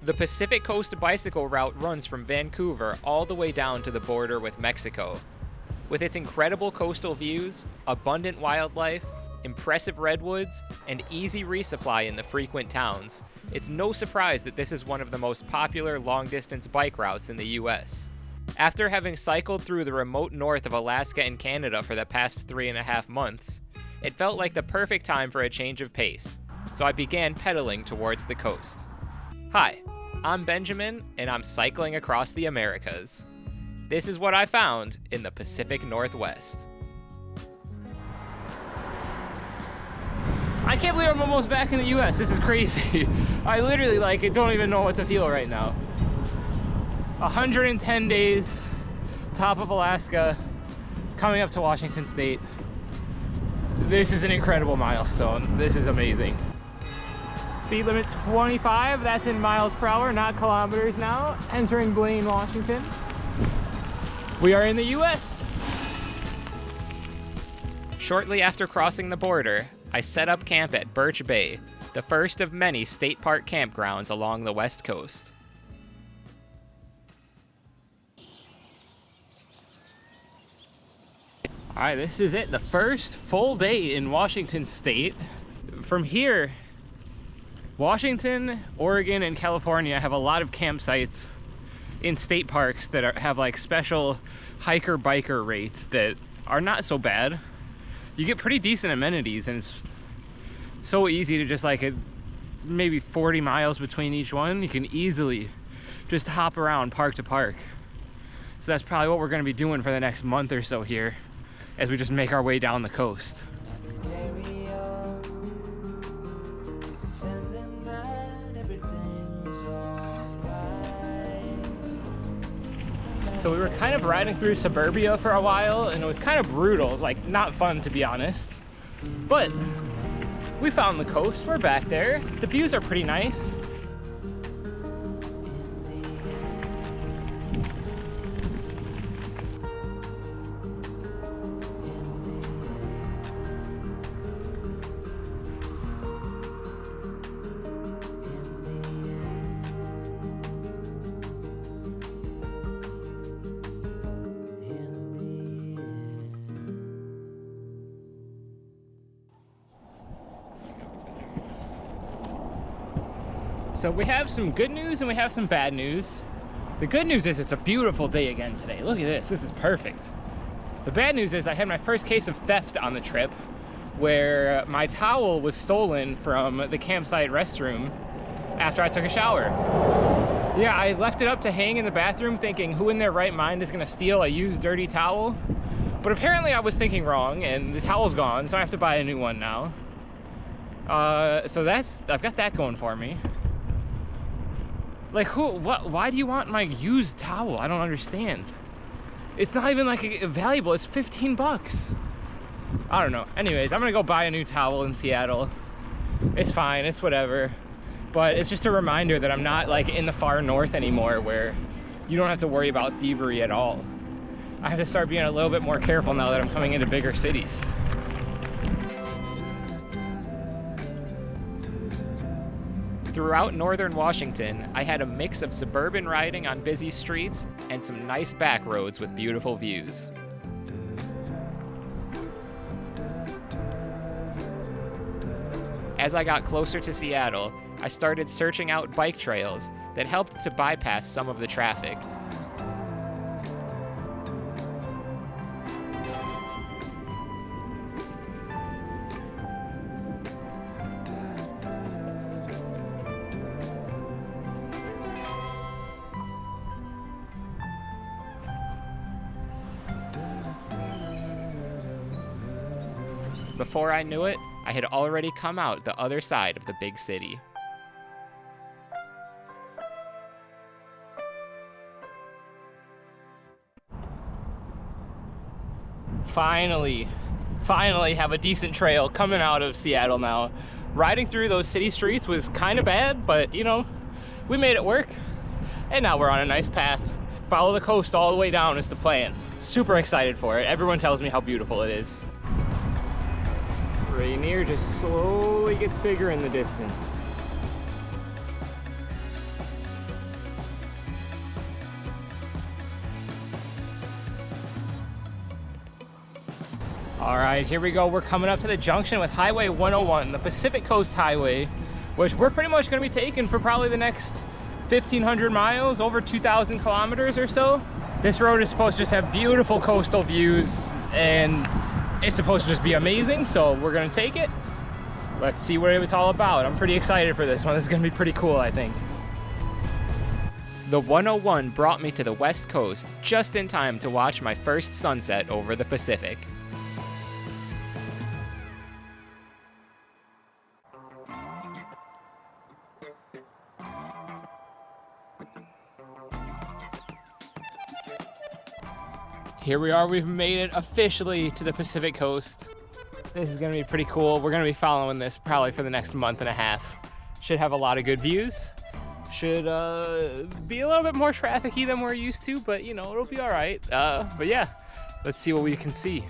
The Pacific Coast Bicycle Route runs from Vancouver all the way down to the border with Mexico. With its incredible coastal views, abundant wildlife, impressive redwoods, and easy resupply in the frequent towns, it's no surprise that this is one of the most popular long-distance bike routes in the US. After having cycled through the remote north of Alaska and Canada for the past 3.5 months, it felt like the perfect time for a change of pace, so I began pedaling towards the coast. Hi, I'm Benjamin, and I'm cycling across the Americas. This is what I found in the Pacific Northwest. I can't believe I'm almost back in the US. This is crazy. I literally don't even know what to feel right now. 110 days, top of Alaska, coming up to Washington State. This is an incredible milestone. This is amazing. Speed limit 25, that's in miles per hour, not kilometers now. Entering Blaine, Washington. We are in the US. Shortly after crossing the border, I set up camp at Birch Bay, the first of many state park campgrounds along the West Coast. All right, this is it, the first full day in Washington State. From here, Washington, Oregon, and California have a lot of campsites in state parks that have special hiker-biker rates that are not so bad. You get pretty decent amenities, and it's so easy to just maybe 40 miles between each one. You can easily just hop around park to park. So that's probably what we're going to be doing for the next month or so here, as we just make our way down the coast. So we were kind of riding through suburbia for a while, and it was kind of brutal, not fun to be honest. But we found the coast, we're back there. The views are pretty nice. So we have some good news and we have some bad news. The good news is it's a beautiful day again today. Look at this, this is perfect. The bad news is I had my first case of theft on the trip, where my towel was stolen from the campsite restroom after I took a shower. Yeah, I left it up to hang in the bathroom thinking, who in their right mind is gonna steal a used dirty towel? But apparently I was thinking wrong, and the towel's gone, so I have to buy a new one now. So I've got that going for me. Why do you want my used towel? I don't understand. It's not even valuable, it's 15 bucks. I don't know. Anyways, I'm gonna go buy a new towel in Seattle. It's fine, it's whatever. But it's just a reminder that I'm not in the far north anymore, where you don't have to worry about thievery at all. I have to start being a little bit more careful now that I'm coming into bigger cities. Throughout northern Washington, I had a mix of suburban riding on busy streets and some nice back roads with beautiful views. As I got closer to Seattle, I started searching out bike trails that helped to bypass some of the traffic. Before I knew it, I had already come out the other side of the big city. Finally have a decent trail coming out of Seattle now. Riding through those city streets was kind of bad, but we made it work. And now we're on a nice path. Follow the coast all the way down is the plan. Super excited for it. Everyone tells me how beautiful it is. Rainier just slowly gets bigger in the distance. All right, here we go. We're coming up to the junction with Highway 101, the Pacific Coast Highway, which we're pretty much going to be taking for probably the next 1,500 miles, over 2,000 kilometers or so. This road is supposed to just have beautiful coastal views, and it's supposed to just be amazing, so we're going to take it. Let's see what it's all about. I'm pretty excited for this one. This is going to be pretty cool, I think. The 101 brought me to the West Coast just in time to watch my first sunset over the Pacific. Here we are, we've made it officially to the Pacific Coast. This is gonna be pretty cool. We're gonna be following this probably for the next month and a half. Should have a lot of good views. Should be a little bit more trafficy than we're used to, but you know, it'll be all right. But yeah, let's see what we can see.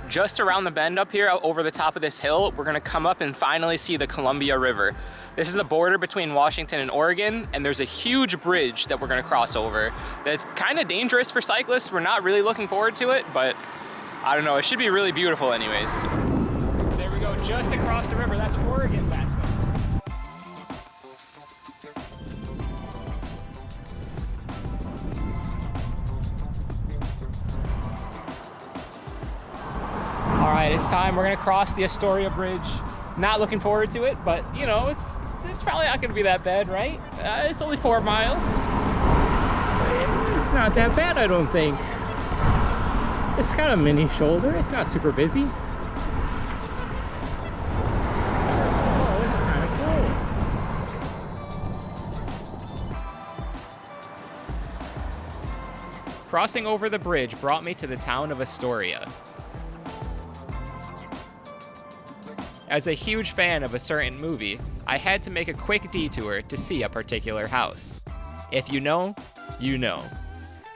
Just around the bend up here, over the top of this hill, we're gonna come up and finally see the Columbia River. This is the border between Washington and Oregon, and there's a huge bridge that we're gonna cross over that's kind of dangerous for cyclists. We're not really looking forward to it, but I don't know, it should be really beautiful anyways. There we go, just across the river. That's Oregon back there. All right, it's time. We're gonna cross the Astoria Bridge. Not looking forward to it, but you know, it's probably not gonna be that bad, right? It's only 4 miles. It's not that bad, I don't think. It's got a mini shoulder. It's not super busy. Oh, it's kind of cool. Crossing over the bridge brought me to the town of Astoria. As a huge fan of a certain movie, I had to make a quick detour to see a particular house. If you know, you know.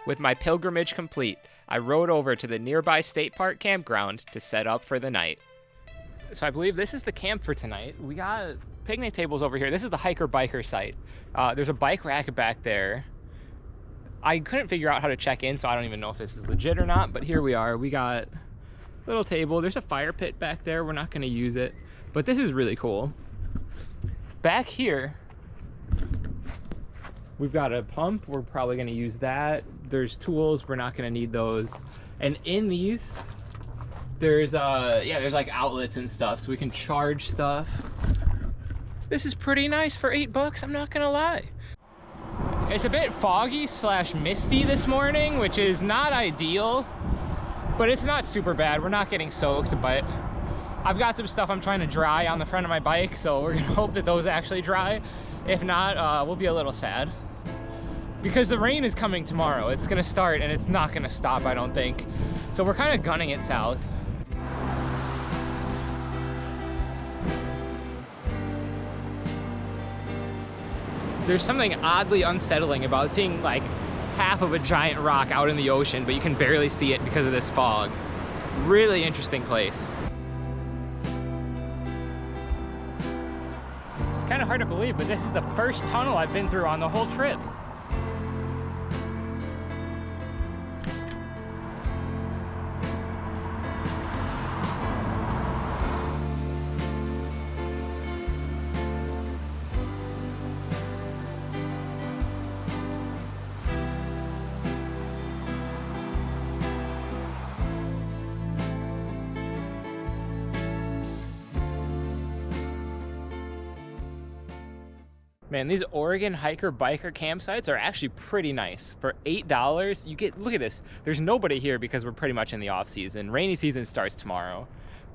With my pilgrimage complete, I rode over to the nearby state park campground to set up for the night. So I believe this is the camp for tonight. We got picnic tables over here. This is the hiker-biker site. There's a bike rack back there. I couldn't figure out how to check in, so I don't even know if this is legit or not, but here we are. We got little table. There's a fire pit back there. We're not going to use it, but this is really cool. Back here, we've got a pump. We're probably going to use that. There's tools. We're not going to need those. And in these, there's there's like outlets and stuff, so we can charge stuff. This is pretty nice for $8. I'm not going to lie. It's a bit foggy / misty this morning, which is not ideal. But it's not super bad. We're not getting soaked, but I've got some stuff I'm trying to dry on the front of my bike, so we're gonna hope that those actually dry. If not, we'll be a little sad. Because the rain is coming tomorrow. It's gonna start and it's not gonna stop, I don't think. So we're kind of gunning it south. There's something oddly unsettling about seeing like half of a giant rock out in the ocean, but you can barely see it because of this fog. Really interesting place. It's kind of hard to believe, but this is the first tunnel I've been through on the whole trip. Man, these Oregon hiker-biker campsites are actually pretty nice. For $8, you get, look at this. There's nobody here because we're pretty much in the off season. Rainy season starts tomorrow.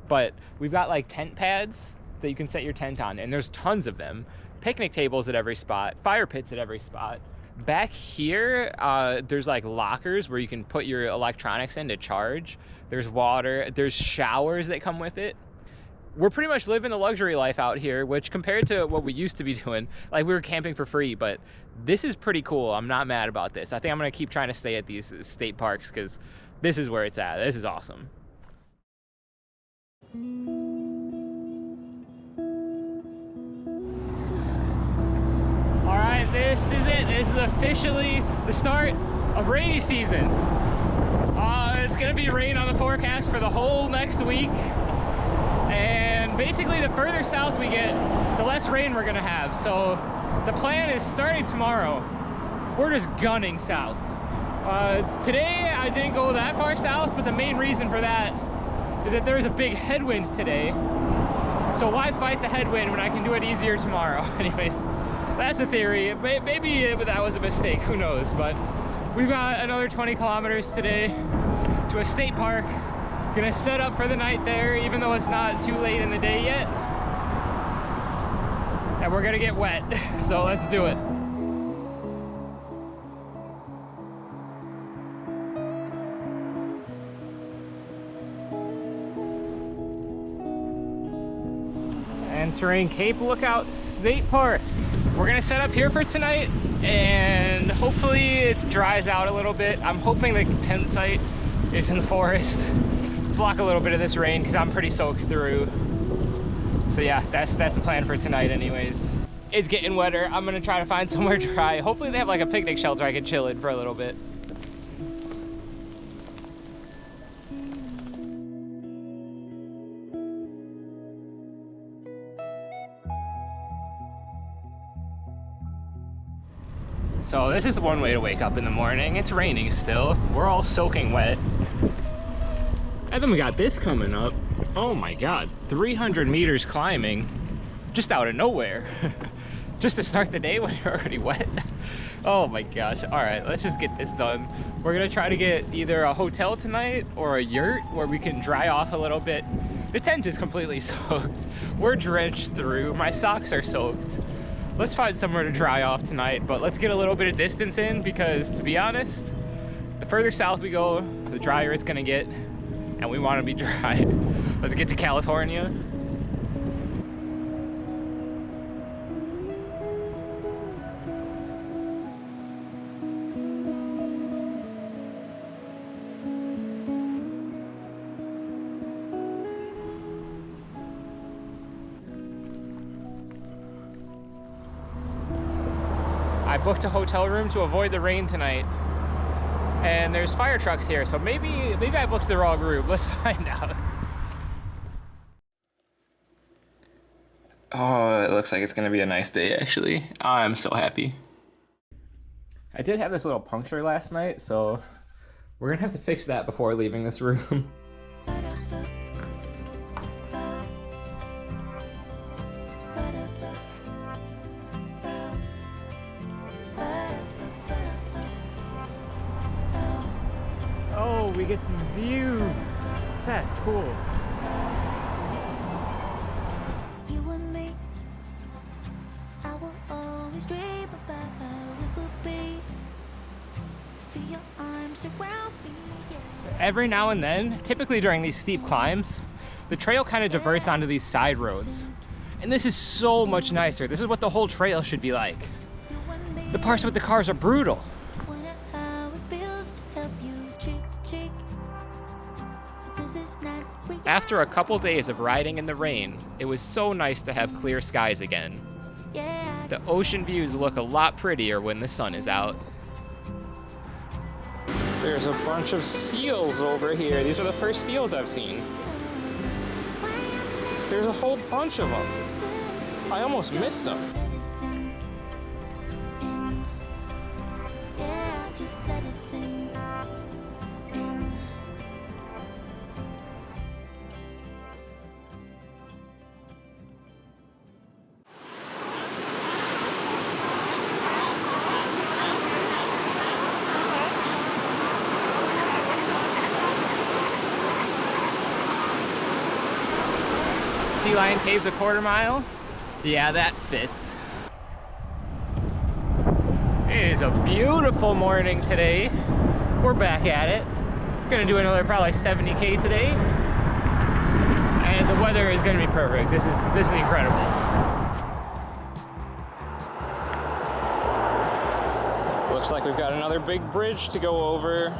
But we've got like tent pads that you can set your tent on, and there's tons of them. Picnic tables at every spot, fire pits at every spot. Back here, there's like lockers where you can put your electronics in to charge. There's water, there's showers that come with it. We're pretty much living the luxury life out here, which compared to what we used to be doing, like we were camping for free, but this is pretty cool. I'm not mad about this. I think I'm gonna keep trying to stay at these state parks because this is where it's at. This is awesome. right, this is it. This is officially the start of rainy season. It's gonna be rain on the forecast for the whole next week. And basically the further south we get, the less rain we're gonna have. So the plan is starting tomorrow, we're just gunning south. Today I didn't go that far south, but the main reason for that is that there's a big headwind today. So why fight the headwind when I can do it easier tomorrow? Anyways, that's the theory. Maybe that was a mistake, who knows? But we've got another 20 kilometers today to a state park. Gonna set up for the night there, even though it's not too late in the day yet. And we're gonna get wet, so let's do it. Entering Cape Lookout State Park. We're gonna set up here for tonight, and hopefully it dries out a little bit. I'm hoping the tent site is in the forest, block a little bit of this rain because I'm pretty soaked through. So yeah, that's the plan for tonight anyways. It's getting wetter. I'm gonna try to find somewhere dry. Hopefully they have like a picnic shelter I can chill in for a little bit. So this is one way to wake up in the morning. It's raining still. We're all soaking wet. And then we got this coming up. Oh my God, 300 meters climbing just out of nowhere. Just to start the day when you're already wet. Oh my gosh. All right, let's just get this done. We're gonna try to get either a hotel tonight or a yurt where we can dry off a little bit. The tent is completely soaked. We're drenched through. My socks are soaked. Let's find somewhere to dry off tonight, but let's get a little bit of distance in because, to be honest, the further south we go, the drier it's gonna get, and we wanna be dry. Let's get to California. I booked a hotel room to avoid the rain tonight, and there's fire trucks here, so maybe I booked the wrong room. Let's find out. Oh, it looks like it's gonna be a nice day actually. I'm so happy. I did have this little puncture last night, so we're gonna have to fix that before leaving this room. We get some views. That's cool. You and me, I will always dream about how it would be to feel your arms around me. Yeah. Every now and then, typically during these steep climbs, the trail kind of diverts onto these side roads. And this is so much nicer. This is what the whole trail should be like. The parts with the cars are brutal. After a couple days of riding in the rain, it was so nice to have clear skies again. The ocean views look a lot prettier when the sun is out. There's a bunch of seals over here. These are the first seals I've seen. There's a whole bunch of them. I almost missed them. Sea Lion Cave's a quarter mile? Yeah, that fits. It is a beautiful morning today. We're back at it. Gonna do another probably 70K today. And the weather is gonna be perfect. This is incredible. Looks like we've got another big bridge to go over.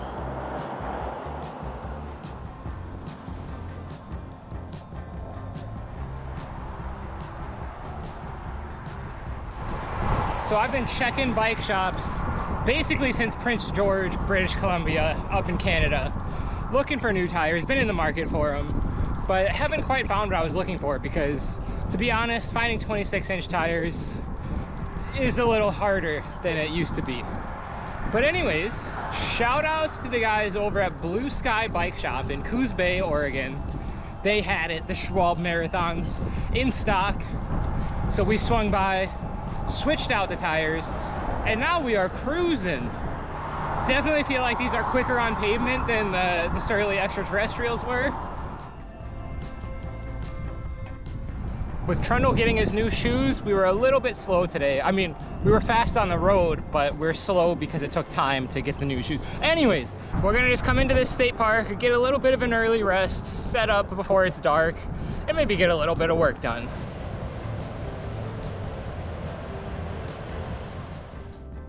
So I've been checking bike shops basically since Prince George, British Columbia, up in Canada, looking for new tires, been in the market for them, but haven't quite found what I was looking for because, to be honest, finding 26-inch tires is a little harder than it used to be. But anyways, shout outs to the guys over at Blue Sky Bike Shop in Coos Bay, Oregon. They had it, the Schwab Marathons, in stock. So we swung by, switched out the tires, and now we are cruising. Definitely feel like these are quicker on pavement than the Surly Extraterrestrials were. With Trundle getting his new shoes, we were a little bit slow today. I mean, we were fast on the road, but we're slow because it took time to get the new shoes. Anyways, we're gonna just come into this state park, get a little bit of an early rest, set up before it's dark, and maybe get a little bit of work done.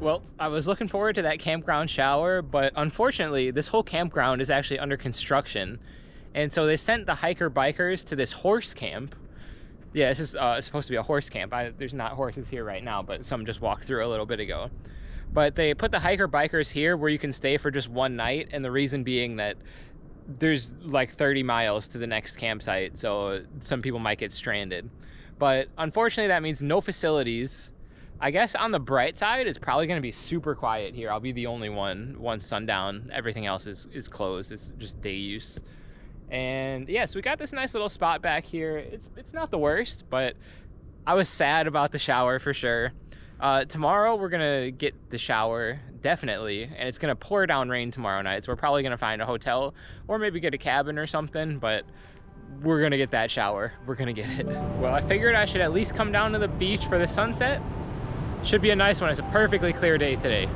Well, I was looking forward to that campground shower, but unfortunately, this whole campground is actually under construction. And so they sent the hiker bikers to this horse camp. Yeah, this is supposed to be a horse camp. There's not horses here right now, but some just walked through a little bit ago. But they put the hiker bikers here where you can stay for just one night, and the reason being that there's like 30 miles to the next campsite, so some people might get stranded. But unfortunately, that means no facilities. I guess on the bright side, it's probably going to be super quiet here. I'll be the only one once sundown. Everything else is closed. It's just day use. And yeah, so we got this nice little spot back here. It's not the worst, but I was sad about the shower for sure. Tomorrow we're gonna get the shower, definitely, and it's gonna pour down rain tomorrow night, so we're probably gonna find a hotel or maybe get a cabin or something, but we're gonna get that shower. We're gonna get it. Well, I figured I should at least come down to the beach for the sunset. Should be a nice one. It's a perfectly clear day today.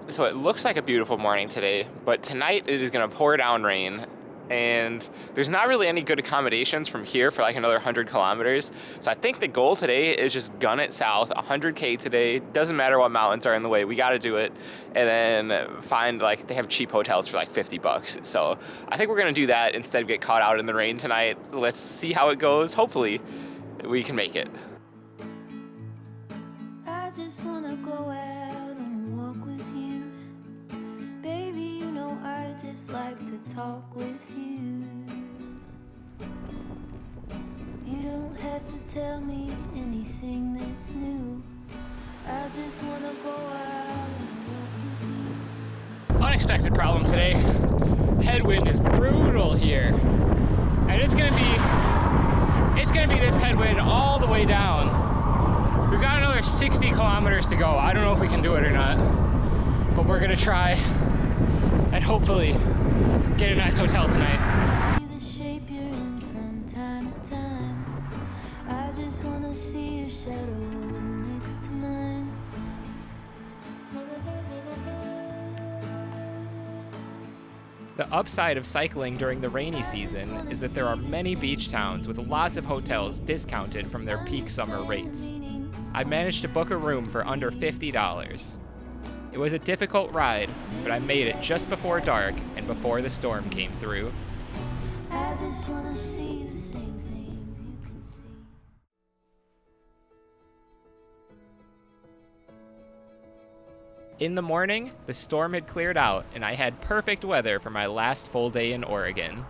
So it looks like a beautiful morning today, but tonight it is gonna pour down rain, and there's not really any good accommodations from here for like another 100 kilometers. So I think the goal today is just gun it south, 100K today. Doesn't matter what mountains are in the way, we gotta do it. And then find, like, they have cheap hotels for like 50 bucks. So I think we're gonna do that instead of get caught out in the rain tonight. Let's see how it goes. Hopefully we can make it. I just wanna go out and walk with you. Baby, you know I just like to talk with you. You don't have to tell me anything that's new. I just wanna go out and walk with you. Unexpected problem today. Headwind is brutal here. And it's gonna be this headwind all the way down. We've got another 60 kilometers to go. I don't know if we can do it or not, but we're gonna try and hopefully get a nice hotel tonight. See the shape you're in from time to time. I just wanna see your shadow next to mine. The upside of cycling during the rainy season is that there are many beach towns with lots of hotels discounted from their peak summer rates. I managed to book a room for under $50. It was a difficult ride, but I made it just before dark and before the storm came through. I just wanna see the same things you can see. In the morning, the storm had cleared out and I had perfect weather for my last full day in Oregon.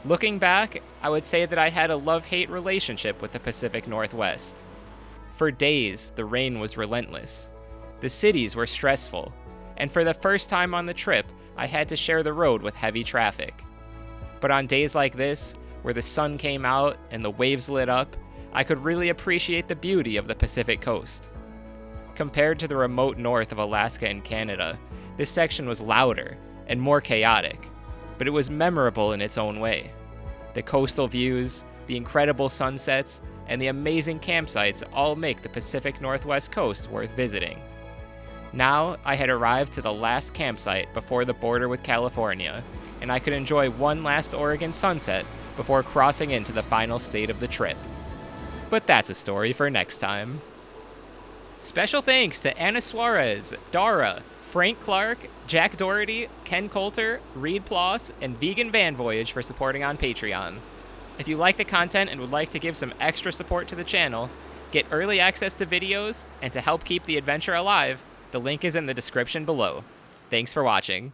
Looking back, I would say that I had a love-hate relationship with the Pacific Northwest. For days, the rain was relentless. The cities were stressful, and for the first time on the trip, I had to share the road with heavy traffic. But on days like this, where the sun came out and the waves lit up, I could really appreciate the beauty of the Pacific coast. Compared to the remote north of Alaska and Canada, this section was louder and more chaotic, but it was memorable in its own way. The coastal views, the incredible sunsets, and the amazing campsites all make the Pacific Northwest coast worth visiting. Now, I had arrived to the last campsite before the border with California, and I could enjoy one last Oregon sunset before crossing into the final state of the trip. But that's a story for next time. Special thanks to Anna Suarez, Dara, Frank Clark, Jack Doherty, Ken Coulter, Reed Ploss, and Vegan Van Voyage for supporting on Patreon. If you like the content and would like to give some extra support to the channel, get early access to videos, and to help keep the adventure alive, the link is in the description below. Thanks for watching.